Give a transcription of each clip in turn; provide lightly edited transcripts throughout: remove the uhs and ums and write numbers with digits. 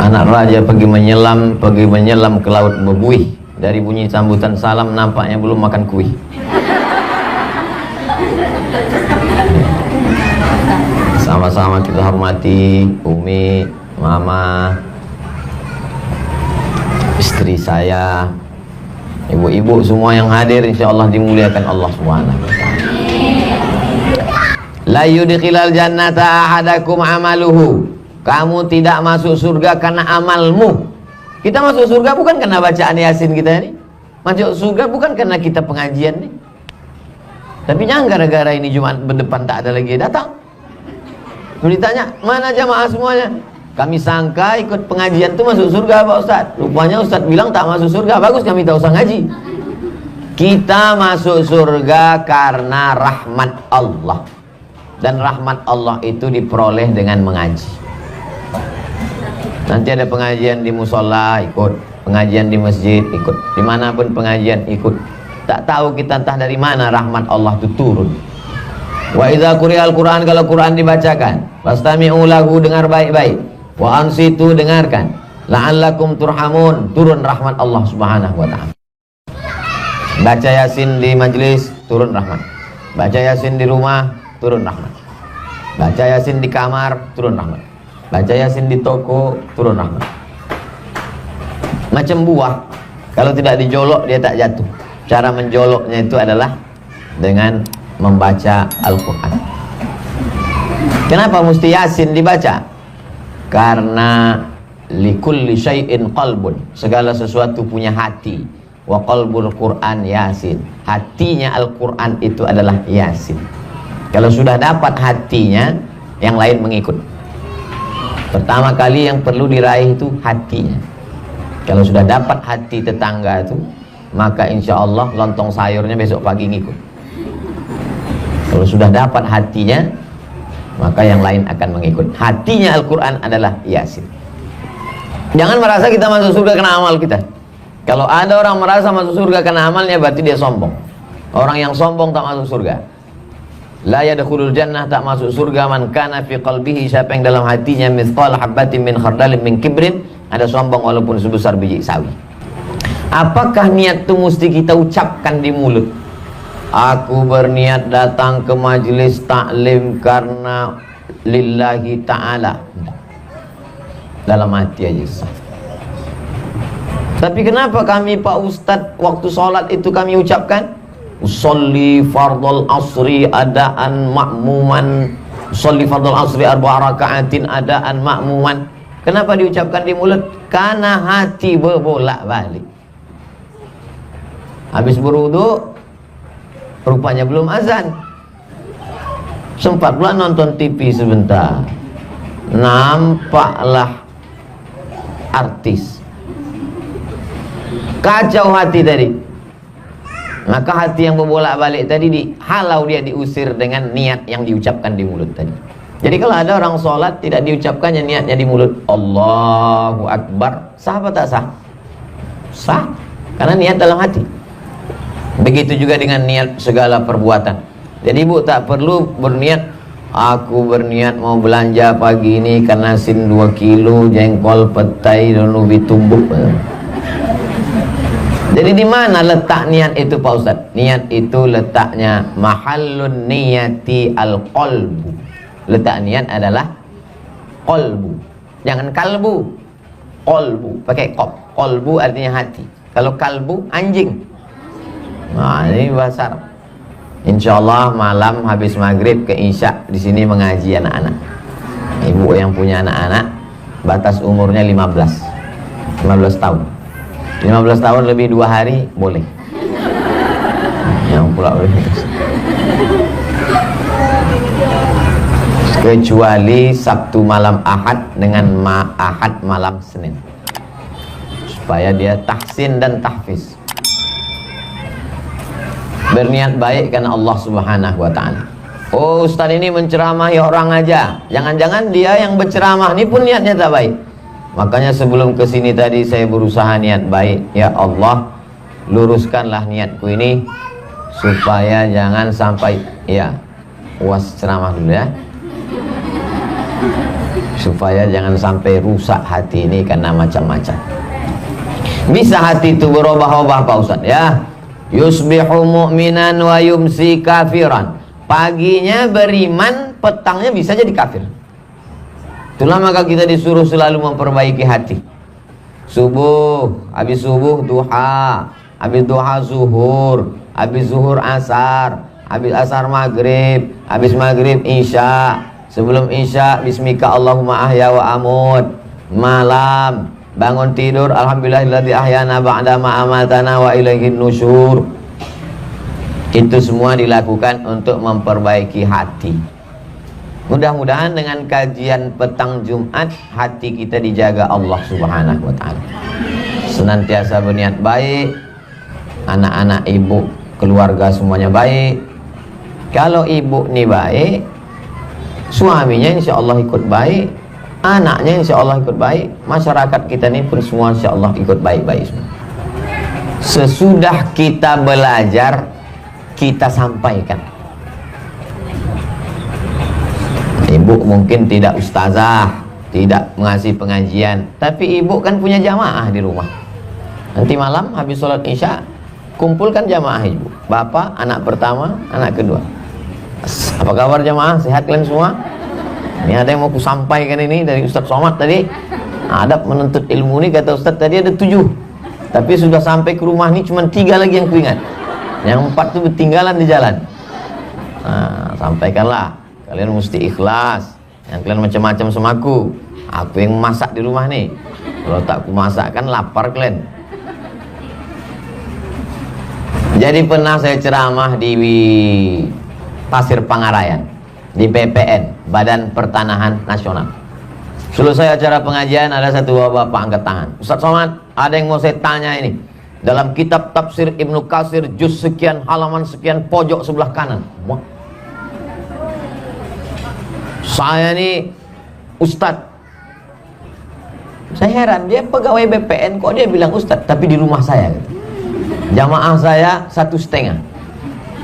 Anak raja pergi menyelam ke laut berbuih. Dari bunyi sambutan salam nampaknya belum makan kuih. Sama-sama kita hormati Umi, Mama, istri saya, ibu-ibu semua yang hadir, insyaallah dimuliakan Allah Subhanahu wa taala. La yudkhilal jannata ahadakum amaluhu. Kamu tidak masuk surga karena amalmu. Kita masuk surga bukan karena bacaan Yasin kita ini. Masuk surga bukan karena kita pengajian nih. Tapi jangan gara-gara ini Jumat berdepan tak ada lagi datang. Lalu ditanya, mana jamaah semuanya? Kami sangka ikut pengajian itu masuk surga Pak Ustaz. Rupanya Ustaz bilang tak masuk surga. Bagus kami tak usah ngaji. Kita masuk surga karena rahmat Allah. Dan rahmat Allah itu diperoleh dengan mengaji. Nanti ada pengajian di musola ikut, pengajian di masjid ikut, dimanapun pengajian ikut. Tak tahu kita entah dari mana rahmat Allah itu turun. Wa idza quri'al Qur'an, kalau Quran dibacakan, fastami'u lahu, dengar baik-baik. Wa ansitu, dengarkan. La'allakum turhamun, turun rahmat Allah Subhanahu wa taala. Baca Yasin di majelis, turun rahmat. Baca Yasin di rumah, turun rahmat. Baca Yasin di kamar, turun rahmat. Baca Yasin di toko, turun rahmat. Macam buah, kalau tidak dijolok dia tak jatuh. Cara menjoloknya itu adalah dengan membaca Al-Quran. Kenapa mesti Yasin dibaca? Karena likulli syai'in qalbun, segala sesuatu punya hati. Wa qalbul Quran Yasin, hatinya Al-Quran itu adalah Yasin. Kalau sudah dapat hatinya, yang lain mengikut. Pertama kali yang perlu diraih itu hatinya. Kalau sudah dapat hati tetangga itu, maka insya Allah lontong sayurnya besok pagi ngikut. Kalau sudah dapat hatinya, maka yang lain akan mengikut. Hatinya Al-Quran adalah Yasin. Jangan merasa kita masuk surga karena amal kita. Kalau ada orang merasa masuk surga karena amalnya, berarti dia sombong. Orang yang sombong tak masuk surga. La yadkhulul jannah, tak masuk surga, man kana fi qalbihi, siapa yang dalam hatinya mithqal habbatin min khardalin min kibrin, ada sombong walaupun sebesar biji sawi. Apakah niat itu mesti kita ucapkan di mulut? Aku berniat datang ke majelis taklim karena lillahi ta'ala. Dalam hati aja sah. Tapi kenapa kami Pak Ustadz waktu sholat itu kami ucapkan usolli fardul asri adaan ma'muman, usolli fardul asri arba'a raka'atin adaan ma'muman. Kenapa diucapkan di mulut? Karena hati berbolak balik. Habis berwudu, rupanya belum azan. Sempat pula nonton TV sebentar, nampaklah artis. Kacau hati tadi. Maka hati yang berbolak-balik tadi dihalau, dia diusir dengan niat yang diucapkan di mulut tadi. Jadi kalau ada orang sholat tidak diucapkannya niatnya di mulut, Allahu Akbar, sah apa tak sah? Sah, karena niat dalam hati. Begitu juga dengan niat segala perbuatan. Jadi ibu tak perlu berniat, aku berniat mau belanja pagi ini karena sin 2 kilo jengkol, petai, dan ubi tumbuk. Jadi di mana letak niat itu Pak Ustaz? Niat itu letaknya mahallun niyati al-qalbu. Letak niat adalah qalbu. Jangan kalbu. Qalbu, pakai qaf. Qalbu artinya hati. Kalau kalbu anjing. Nah, ini bahasa Arab. Insyaallah malam habis maghrib ke isya di sini mengaji anak-anak. Ibu yang punya anak-anak batas umurnya 15 tahun. 15 tahun lebih 2 hari boleh. Yang pula boleh. Kecuali Sabtu malam Ahad dengan Ahad malam Senin, supaya dia tahsin dan tahfiz. Berniat baik karena Allah Subhanahu wa ta'ala. Oh, Ustaz ini menceramahi orang aja. Jangan-jangan dia yang berceramah ini pun niatnya tak baik. Makanya sebelum kesini tadi saya berusaha niat baik. Ya Allah, luruskanlah niatku ini supaya jangan sampai, ya, was ceramah dulu ya. supaya jangan sampai rusak hati ini karena macam-macam. Bisa hati itu berubah-ubah Pak Ustaz ya. Yusbihu mu'minan wa yumsi kafiran. Paginya beriman, petangnya bisa jadi kafir. Itulah maka kita disuruh selalu memperbaiki hati. Subuh, habis subuh duha, habis duha zuhur, habis zuhur asar, habis asar maghrib, habis maghrib isya, sebelum isya bismika Allahumma ahya wa amut, malam bangun tidur alhamdulillahilladzi ahyana ba'da ma amatana wa ilaihin nusyur. Itu semua dilakukan untuk memperbaiki hati. Mudah-mudahan dengan kajian petang Jumat hati kita dijaga Allah Subhanahu wa taala. Senantiasa berniat baik, anak-anak ibu, keluarga semuanya baik. Kalau ibu nih baik, suaminya insya Allah ikut baik, anaknya insya Allah ikut baik, masyarakat kita ini pun semua insya Allah ikut baik-baik semua. Sesudah kita belajar, kita sampaikan. Ibu mungkin tidak ustazah, tidak mengasih pengajian, tapi ibu kan punya jamaah di rumah. Nanti malam habis sholat isya, kumpulkan jamaah ibu, bapak, anak pertama, anak kedua. Apa kabar jamaah? Sehat kalian semua? Ini ada yang mau kusampaikan ini dari Ustaz Somad tadi. Adab menuntut ilmu ini kata Ustaz tadi ada 7, tapi sudah sampai ke rumah ini cuma 3 lagi yang kuingat. Yang 4 itu ketinggalan di jalan. Nah, sampaikanlah. Kalian mesti ikhlas. Yang kalian macam-macam sama aku yang masak di rumah nih. Kalau tak ku masak kan lapar kalian. Jadi pernah saya ceramah di Pasir Pangarayan, di BPN, Badan Pertanahan Nasional. Selesai acara pengajian ada satu bapak angkat tangan. Ustaz Somad, ada yang mau saya tanya ini. Dalam kitab tafsir Ibnu Katsir juz sekian halaman sekian pojok sebelah kanan. Saya nih Ustadz. Saya heran, dia pegawai BPN kok dia bilang Ustadz, tapi di rumah saya gitu. Jamaah saya 1,5.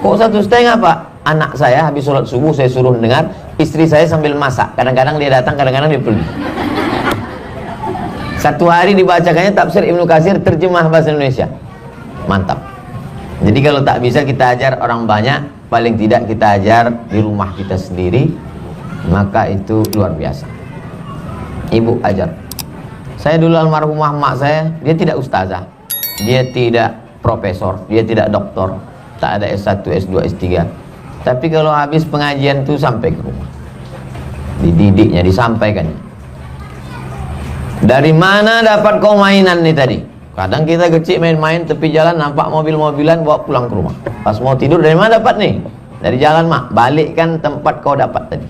Kok 1,5 Pak? Anak saya habis sholat subuh saya suruh dengar, istri saya sambil masak. Kadang-kadang dia datang, kadang-kadang dia pergi. Satu hari dibacakannya tafsir Ibnu Katsir terjemah bahasa Indonesia. Mantap. Jadi kalau tak bisa kita ajar orang banyak, paling tidak kita ajar di rumah kita sendiri, maka itu luar biasa. Ibu ajar. Saya dulu almarhumah mak saya, dia tidak ustazah, dia tidak profesor, dia tidak doktor, tak ada S1, S2, S3. Tapi kalau habis pengajian itu sampai ke rumah, dididiknya, disampaikannya. Dari mana dapat kau mainan nih tadi? Kadang kita kecil main-main tepi jalan, nampak mobil-mobilan, bawa pulang ke rumah. Pas mau tidur, dari mana dapat nih? Dari jalan mak, balikkan tempat kau dapat tadi.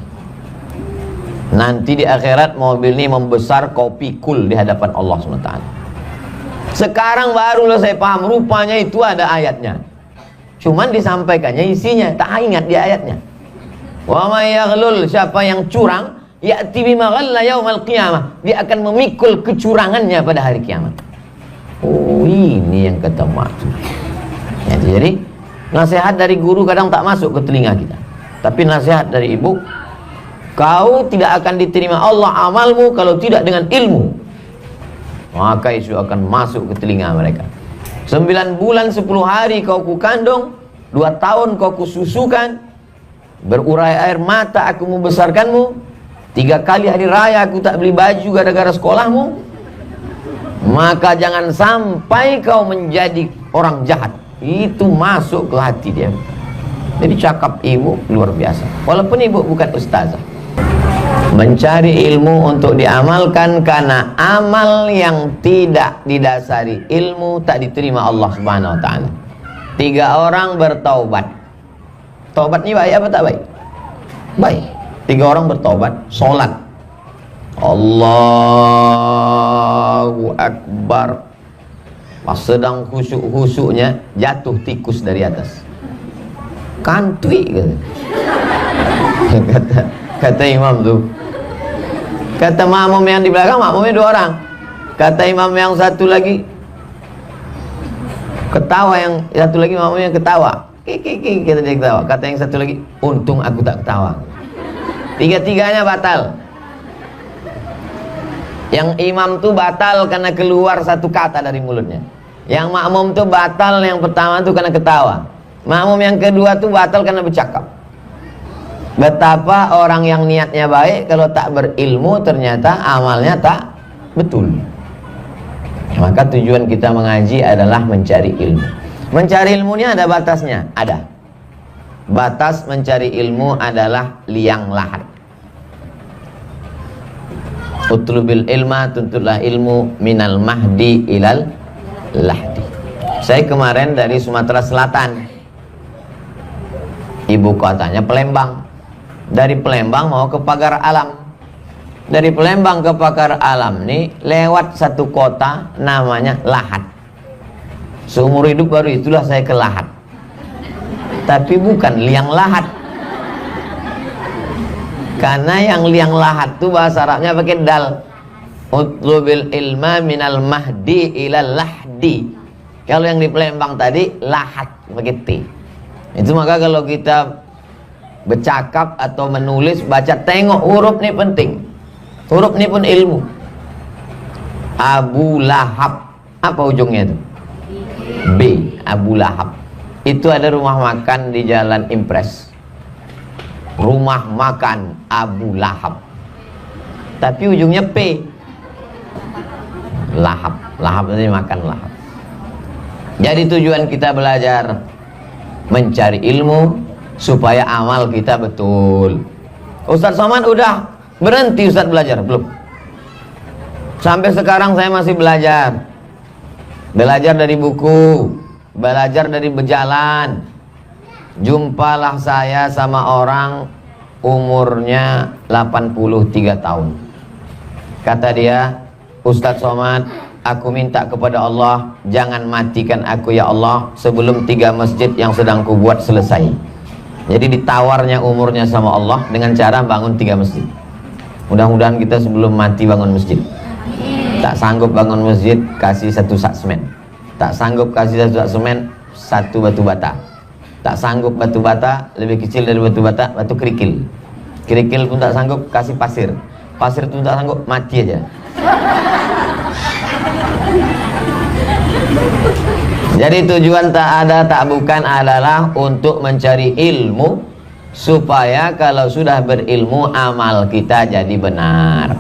Nanti di akhirat mobil ini membesar, kau pikul di hadapan Allah SWT. Sekarang barulah saya paham, rupanya itu ada ayatnya. Cuman disampaikannya isinya, tak ingat di ayatnya. Wa may yaghlul, siapa yang curang, ya'ti bima ghalla yaumal qiyamah, dia akan memikul kecurangannya pada hari kiamat. Oh, ini yang kata maksud. Ya, jadi nasihat dari guru kadang tak masuk ke telinga kita, tapi nasihat dari ibu, kau tidak akan diterima Allah amalmu kalau tidak dengan ilmu. Maka itu akan masuk ke telinga mereka. 9 bulan 10 hari kau kukandung, 2 tahun kau kususukan, berurai air mata aku membesarkanmu, 3 kali hari raya aku tak beli baju gara-gara sekolahmu. Maka jangan sampai kau menjadi orang jahat. Itu masuk ke hati dia. Jadi cakap ibu luar biasa. Walaupun ibu bukan ustazah, mencari ilmu untuk diamalkan, karena amal yang tidak didasari ilmu tak diterima Allah Subhanahu wa taala. 3 orang bertaubat. Taubat ini baik apa tak baik? Baik. 3 orang bertaubat, sholat, Allahu Akbar, pas sedang khusyuk-khusyuknya jatuh tikus dari atas. Kantui gitu. kata imam tuh. Kata makmum yang di belakang, makmumnya 2 orang. Kata imam yang satu lagi ketawa, yang satu lagi makmumnya ketawa. Kiki kata dia ketawa. Kata yang satu lagi, untung aku tak ketawa. 3-tiganya batal. Yang imam tuh batal karena keluar satu kata dari mulutnya. Yang makmum tuh batal yang pertama tuh karena ketawa. Makmum yang kedua tuh batal karena bercakap. Betapa orang yang niatnya baik kalau tak berilmu ternyata amalnya tak betul. Maka tujuan kita mengaji adalah mencari ilmu. Mencari ilmunya ada batasnya, ada. Batas mencari ilmu adalah liang lahat. Utlubil ilma, tuntutlah ilmu minal mahdi ilal lahdi. Saya kemarin dari Sumatera Selatan, ibu kotanya Palembang. Dari Palembang mau ke Pagar Alam. Dari Palembang ke Pagar Alam nih lewat satu kota namanya Lahat. Seumur hidup baru itulah saya ke Lahat. Tapi bukan liang lahat. Karena yang liang lahat tuh bahasa Arabnya pakai dal. Utlubil ilma minal mahdi ilal lahdi. Kalau yang di Palembang tadi lahat pakai T. Itu maka kalau kita bercakap atau menulis baca tengok huruf nih penting. Huruf nih pun ilmu. Abu Lahab, apa ujungnya itu? B. Abu Lahab. Itu ada rumah makan di Jalan Impres. Rumah makan Abu Lahab. Tapi ujungnya P. Lahab. Lahab itu makan lahab. Jadi tujuan kita belajar mencari ilmu supaya amal kita betul. Ustadz Somad udah berhenti Ustadz belajar? Belum. Sampai sekarang saya masih belajar. Belajar dari buku, belajar dari berjalan. Jumpalah saya sama orang umurnya 83 tahun. Kata dia, Ustadz Somad, aku minta kepada Allah, jangan matikan aku ya Allah sebelum 3 masjid yang sedang kubuat selesai. Jadi ditawarnya umurnya sama Allah dengan cara bangun 3 masjid. Mudah-mudahan kita sebelum mati bangun masjid. Tak sanggup bangun masjid, kasih 1 sak semen. Tak sanggup kasih 1 sak semen, 1 batu bata. Tak sanggup batu bata, lebih kecil dari batu bata, batu kerikil. Kerikil pun tak sanggup, kasih pasir. Pasir pun tak sanggup, mati aja. Jadi tujuan tak ada tak bukan adalah untuk mencari ilmu, supaya kalau sudah berilmu amal kita jadi benar.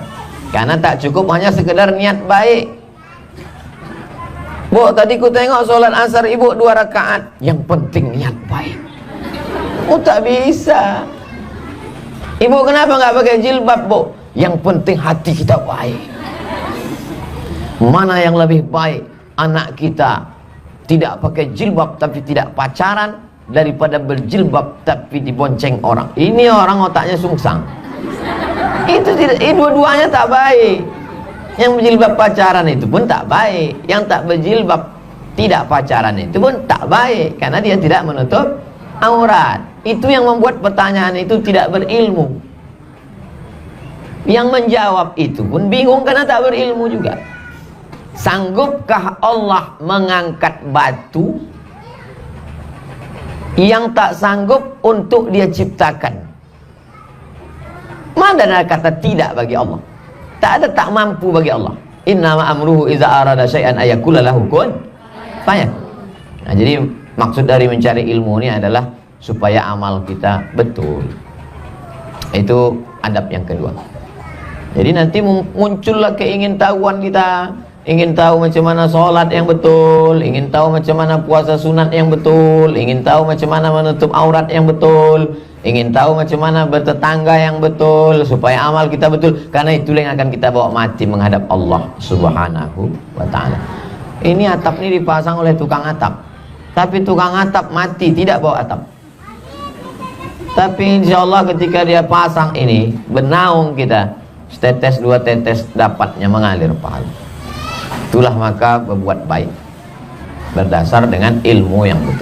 Karena tak cukup hanya sekedar niat baik. Bu, tadi ku tengok solat asar ibu 2 rakaat. Yang penting niat baik. Oh, tak bisa. Ibu kenapa nggak pakai jilbab, Bu? Yang penting hati kita baik. Mana yang lebih baik? Anak kita tidak pakai jilbab tapi tidak pacaran, daripada berjilbab tapi dibonceng orang. Ini orang otaknya sungsang. Itu tidak, dua-duanya tak baik. Yang berjilbab pacaran itu pun tak baik. Yang tak berjilbab tidak pacaran itu pun tak baik, karena dia tidak menutup aurat. Itu yang membuat pertanyaan itu tidak berilmu. Yang menjawab itu pun bingung karena tak berilmu juga. Sanggupkah Allah mengangkat batu yang tak sanggup untuk dia ciptakan? Mana ada kata tidak bagi Allah? Tak ada tak mampu bagi Allah. Innama amruhu iza arada syai'an ayakula lahu kun fayakun. Nah, jadi maksud dari mencari ilmu ini adalah supaya amal kita betul. Itu adab yang kedua. Jadi nanti muncullah keingintahuan kita, ingin tahu macam mana sholat yang betul, ingin tahu macam mana puasa sunat yang betul, ingin tahu macam mana menutup aurat yang betul, ingin tahu macam mana bertetangga yang betul, supaya amal kita betul. Karena itulah yang akan kita bawa mati menghadap Allah Subhanahu wa ta'ala. Ini atap ini dipasang oleh tukang atap, tapi tukang atap mati tidak bawa atap. Tapi insya Allah ketika dia pasang ini, benaung kita, setetes 2 tetes dapatnya mengalir pahala. Itulah maka berbuat baik berdasar dengan ilmu yang betul.